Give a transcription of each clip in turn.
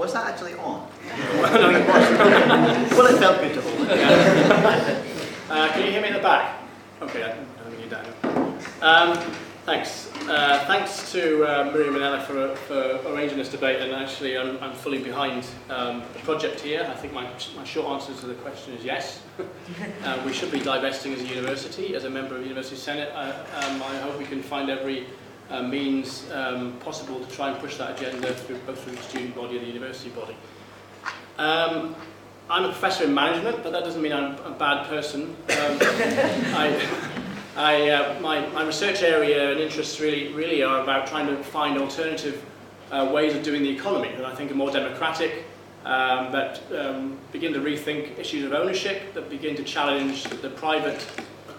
Was that actually on? Well, no, it was. Well, it felt good to hold it. Yeah. Can you hear me in the back? Okay, I don't need that. Thanks. Thanks to Miriam and Ella for arranging this debate, and actually I'm fully behind the project here. I think my short answer to the question is yes. We should be divesting as a university, as a member of the University Senate. I hope we can find every means possible to try and push that agenda both through the student body and the university body. I'm a professor in management, but that doesn't mean I'm a bad person. My research area and interests really are about trying to find alternative ways of doing the economy that I think are more democratic, that begin to rethink issues of ownership, that begin to challenge the private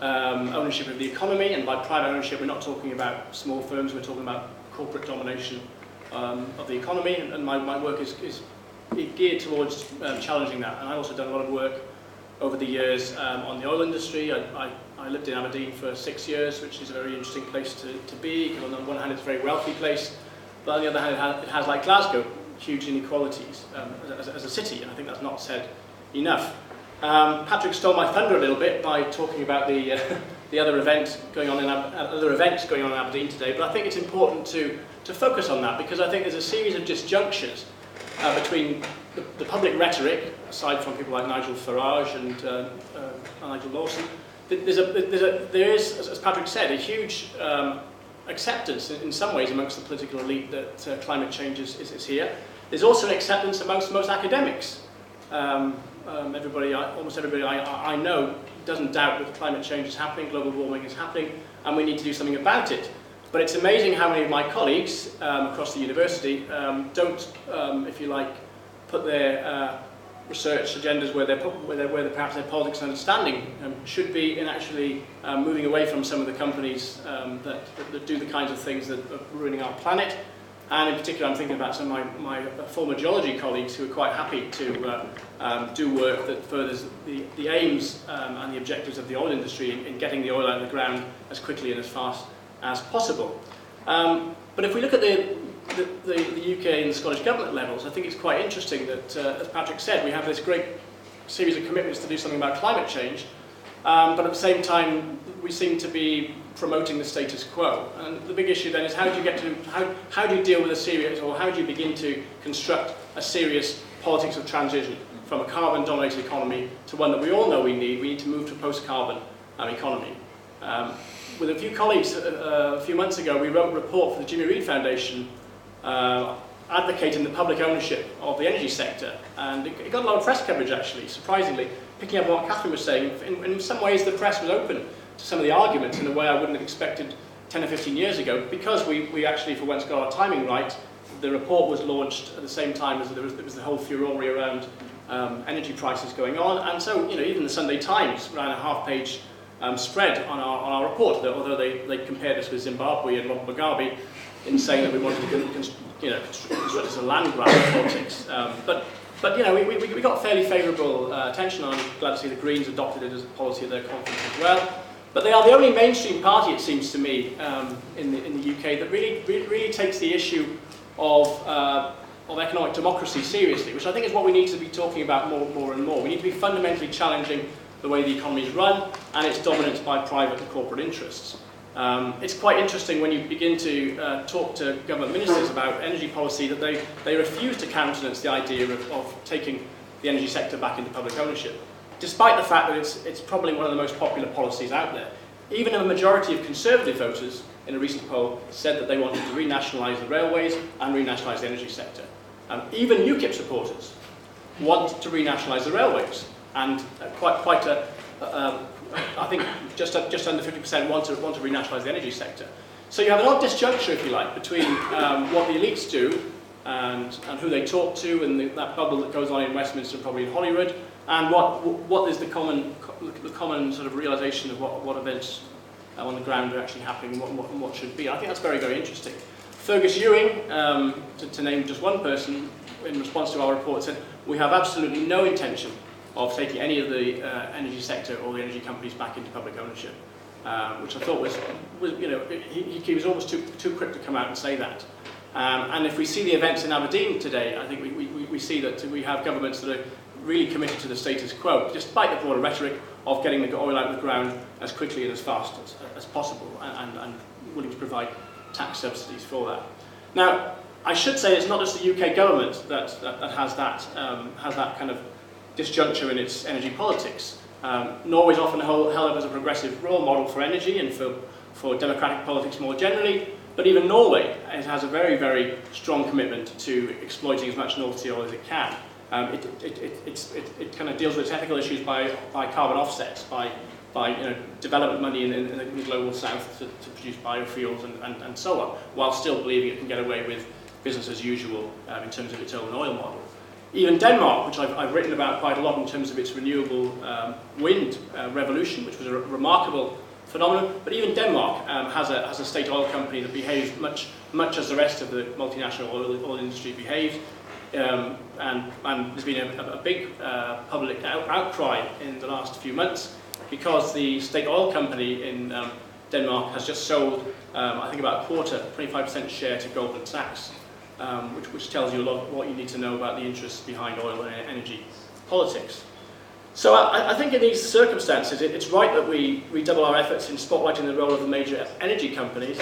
ownership of the economy. And by private ownership, we're not talking about small firms, we're talking about corporate domination of the economy. And my work is geared towards challenging that. And I've also done a lot of work over the years on the oil industry. I lived in Aberdeen for 6 years, which is a very interesting place to be. On the one hand, it's a very wealthy place, but on the other hand, it has, like Glasgow, huge inequalities as a city, and I think that's not said enough. Patrick stole my thunder a little bit by talking about the other events going on in Aberdeen today, but I think it's important to focus on that, because I think there's a series of disjunctures between the public rhetoric, aside from people like Nigel Farage and Nigel Lawson. There is, as Patrick said, a huge acceptance in some ways amongst the political elite that climate change is here. There's also an acceptance amongst most academics. Almost everybody I know doesn't doubt that climate change is happening, global warming is happening, and we need to do something about it. But it's amazing how many of my colleagues across the university don't, if you like, put their research agendas where perhaps their politics and understanding should be in actually moving away from some of the companies that do the kinds of things that are ruining our planet. And in particular, I'm thinking about some of my former geology colleagues who are quite happy to do work that furthers the aims and the objectives of the oil industry in getting the oil out of the ground as quickly and as fast as possible. But if we look at the UK and the Scottish Government levels, I think it's quite interesting that, as Patrick said, we have this great series of commitments to do something about climate change, but at the same time, we seem to be promoting the status quo. And the big issue then is how do you deal with a serious, or how do you begin to construct a serious politics of transition from a carbon-dominated economy to one that we all know we need? We need to move to a post-carbon economy. With a few colleagues a few months ago, we wrote a report for the Jimmy Reid Foundation advocating the public ownership of the energy sector, and it got a lot of press coverage actually, surprisingly, picking up on what Catherine was saying. In some ways the press was open to some of the arguments in a way I wouldn't have expected 10 or 15 years ago, because we actually for once got our timing right. The report was launched at the same time as there was the whole furore around energy prices going on, and so even the Sunday Times ran a half-page spread on our report, although they compared us with Zimbabwe and Robert Mugabe in saying that we wanted to construct as a land grab politics. But we got fairly favourable attention. I'm glad to see the Greens adopted it as a policy at their conference as well. But they are the only mainstream party, it seems to me, in the UK that really takes the issue of economic democracy seriously, which I think is what we need to be talking about more and more. We need to be fundamentally challenging the way the economy is run and its dominance by private and corporate interests. It's quite interesting when you begin to talk to government ministers about energy policy that they refuse to countenance the idea of taking the energy sector back into public ownership, despite the fact that it's probably one of the most popular policies out there. Even a majority of Conservative voters in a recent poll said that they wanted to renationalise the railways and renationalise the energy sector. Even UKIP supporters want to renationalise the railways, and I think just under 50% want to renationalise the energy sector. So you have an odd disjuncture, if you like, between what the elites do and who they talk to, and that bubble that goes on in Westminster and probably in Hollywood, and what is the common sort of realisation of what events on the ground are actually happening and what should be. I think that's very, very interesting. Fergus Ewing, to name just one person, in response to our report said, we have absolutely no intention of taking any of the energy sector or the energy companies back into public ownership, which I thought was he was almost too quick to come out and say that. And if we see the events in Aberdeen today, I think we see that we have governments that are really committed to the status quo, despite the broader rhetoric of getting the oil out of the ground as quickly and as fast as possible, and willing to provide tax subsidies for that. Now, I should say it's not just the UK government that has that kind of disjuncture in its energy politics. Norway is often held up as a progressive role model for energy and for democratic politics more generally, but even Norway has a very, very strong commitment to exploiting as much North Sea oil as it can. It kind of deals with ethical issues by carbon offsets, by development money in the global south to produce biofuels and so on, while still believing it can get away with business as usual in terms of its own oil model. Even Denmark, which I've written about quite a lot in terms of its renewable wind revolution, which was a remarkable phenomenon, but even Denmark has a state oil company that behaves much as the rest of the multinational oil industry behaves. And there's been a big public outcry in the last few months because the state oil company in Denmark has just sold, I think about a quarter, 25% share to Goldman Sachs, which tells you a lot of what you need to know about the interests behind oil and energy politics. So I think in these circumstances, it's right that we redouble our efforts in spotlighting the role of the major energy companies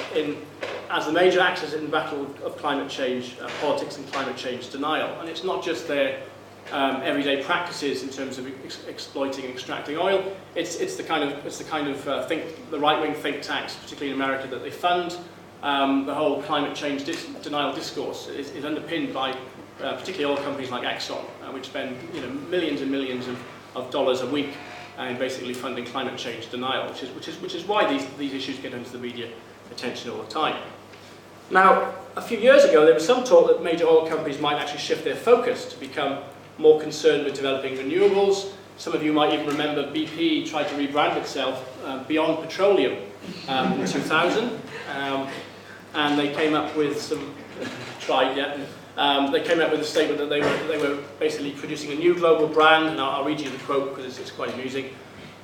as the major actors in the battle of climate change politics and climate change denial. And it's not just their everyday practices in terms of exploiting and extracting oil. It's the kind of the right-wing think tanks, particularly in America, that they fund. The whole climate change denial discourse is underpinned by particularly oil companies like Exxon, which spend millions and millions of dollars a week in basically funding climate change denial, which is why these issues get into the media attention all the time. Now, a few years ago, there was some talk that major oil companies might actually shift their focus to become more concerned with developing renewables. Some of you might even remember BP tried to rebrand itself Beyond Petroleum in 2000, and they came up with some they came up with a statement that they were basically producing a new global brand, and I'll read you the quote because it's quite amusing.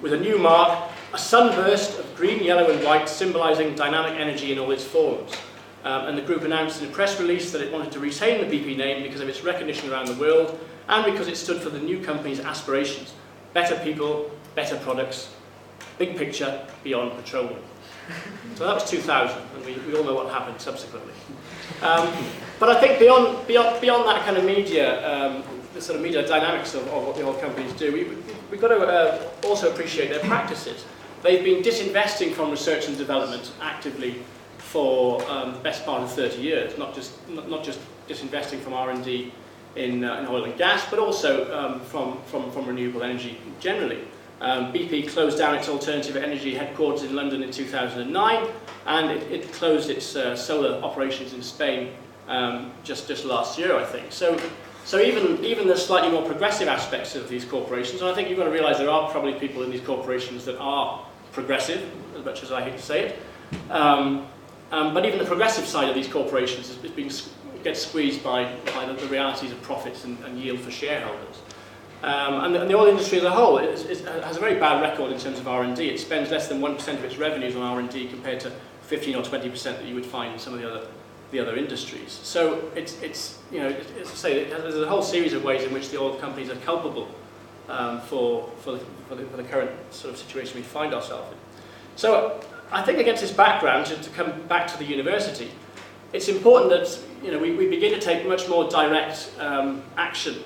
With a new mark, a sunburst of green, yellow and white symbolising dynamic energy in all its forms. And the group announced in a press release that it wanted to retain the BP name because of its recognition around the world and because it stood for the new company's aspirations. Better people, better products, big picture, beyond petroleum. So that was 2000, and we all know what happened subsequently. But I think beyond that kind of media, the sort of media dynamics of what the oil companies do, we've got to also appreciate their practices. They've been disinvesting from research and development actively for the best part of 30 years, not just disinvesting from R&D in oil and gas, but also from renewable energy generally. BP closed down its alternative energy headquarters in London in 2009, and it closed its solar operations in Spain just last year, I think. So even the slightly more progressive aspects of these corporations, and I think you've got to realise there are probably people in these corporations that are progressive, as much as I hate to say it. But even the progressive side of these corporations gets squeezed by the realities of profits and yield for shareholders. And the oil industry as a whole has a very bad record in terms of R&D. It spends less than 1% of its revenues on R&D compared to 15 or 20% that you would find in some of the other industries. So it's as I say, there's a whole series of ways in which the oil companies are culpable for the current sort of situation we find ourselves in. So I think against this background, to come back to the university, it's important that we begin to take much more direct action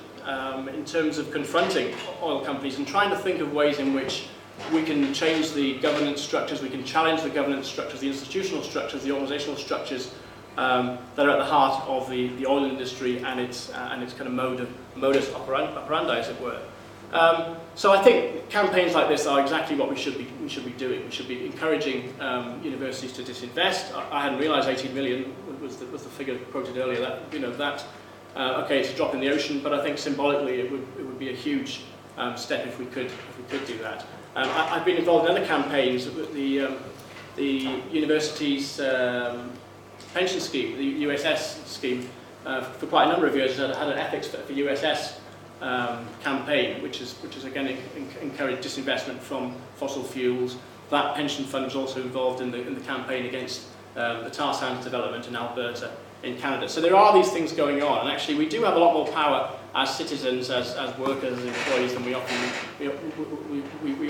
in terms of confronting oil companies and trying to think of ways in which we can change the governance structures, we can challenge the governance structures, the institutional structures, the organisational structures that are at the heart of the oil industry and its kind of modus operandi, as it were. So I think campaigns like this are exactly what we should be doing. We should be encouraging universities to disinvest. I hadn't realised 18 million was the figure quoted earlier. That okay, it's a drop in the ocean, but I think symbolically it would be a huge step if we could do that. I've been involved in other campaigns. The university's pension scheme, the USS scheme, for quite a number of years had an ethics for USS campaign, which has again encouraged disinvestment from fossil fuels. That pension fund was also involved in the campaign against the tar sands development in Alberta in Canada. So there are these things going on, and actually we do have a lot more power as citizens, as workers, as employees, then we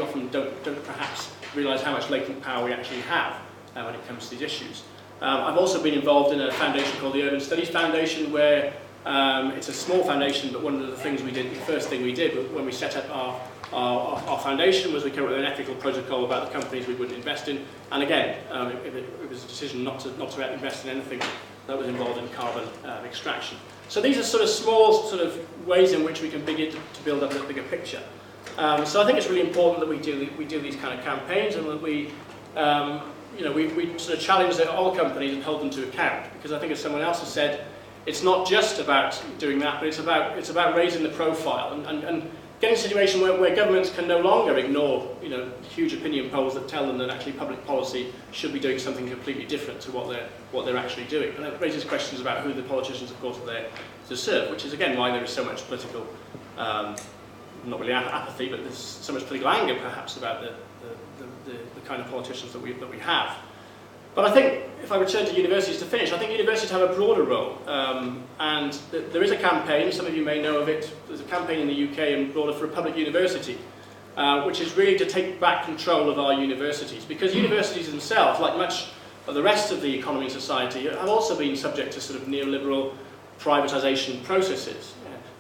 often don't perhaps realise how much latent power we actually have when it comes to these issues. I've also been involved in a foundation called the Urban Studies Foundation, where it's a small foundation, but one of the things we did, the first thing we did when we set up our foundation was we came up with an ethical protocol about the companies we wouldn't invest in. And again, it was a decision not to invest in anything that was involved in carbon extraction. So these are sort of small ways in which we can begin to build up a bigger picture. So I think it's really important that we do these kind of campaigns, and that we sort of challenge all companies and hold them to account. Because I think, as someone else has said, it's not just about doing that, but it's about raising the profile and getting a situation where governments can no longer ignore huge opinion polls that tell them that actually public policy should be doing something completely different to what they're actually doing. And that raises questions about who the politicians, of course, are there to serve, which is again why there is so much political, not really apathy, but there's so much political anger perhaps about the kind of politicians that we have. But I think, if I return to universities to finish, I think universities have a broader role. And there is a campaign, some of you may know of it, there's a campaign in the UK and broader for a public university, which is really to take back control of our universities. Because universities themselves, like much of the rest of the economy and society, have also been subject to sort of neoliberal privatisation processes.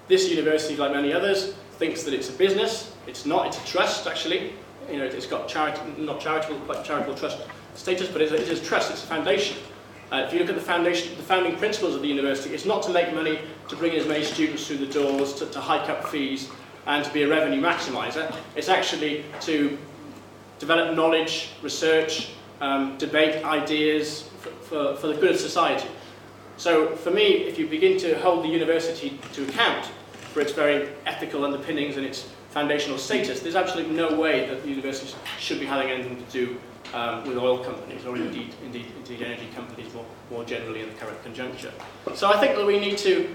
This university, like many others, thinks that it's a business. It's not, it's a trust actually. It's got not charitable trust status, but it is trust, it's a foundation. If you look at the founding principles of the university, it's not to make money, to bring in as many students through the doors, to hike up fees, and to be a revenue maximiser. It's actually to develop knowledge, research, debate ideas for the good of society. So for me, if you begin to hold the university to account for its very ethical underpinnings and its foundational status, there's absolutely no way that the universities should be having anything to do with oil companies, or indeed energy companies more generally in the current conjuncture. So I think that we need to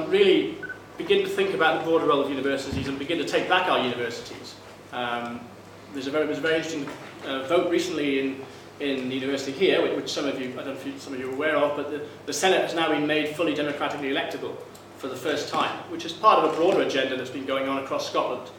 really begin to think about the broader role of universities and begin to take back our universities. There was a very interesting vote recently in the university here, which some of you, I don't know if some of you are aware of, but the Senate has now been made fully democratically electable for the first time, which is part of a broader agenda that's been going on across Scotland.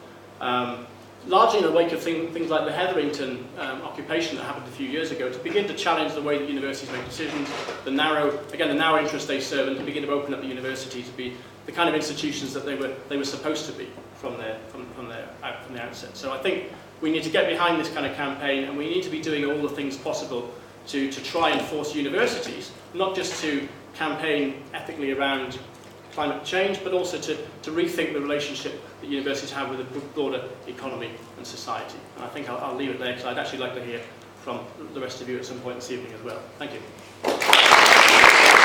Largely in the wake of things like the Hetherington occupation that happened a few years ago, to begin to challenge the way that universities make decisions, the narrow interests they serve, and to begin to open up the university to be the kind of institutions that they were supposed to be from the outset. So I think we need to get behind this kind of campaign, and we need to be doing all the things possible to try and force universities not just to campaign ethically around climate change, but also to rethink the relationship that universities have with the broader economy and society. And I think I'll leave it there, because I'd actually like to hear from the rest of you at some point this evening as well. Thank you.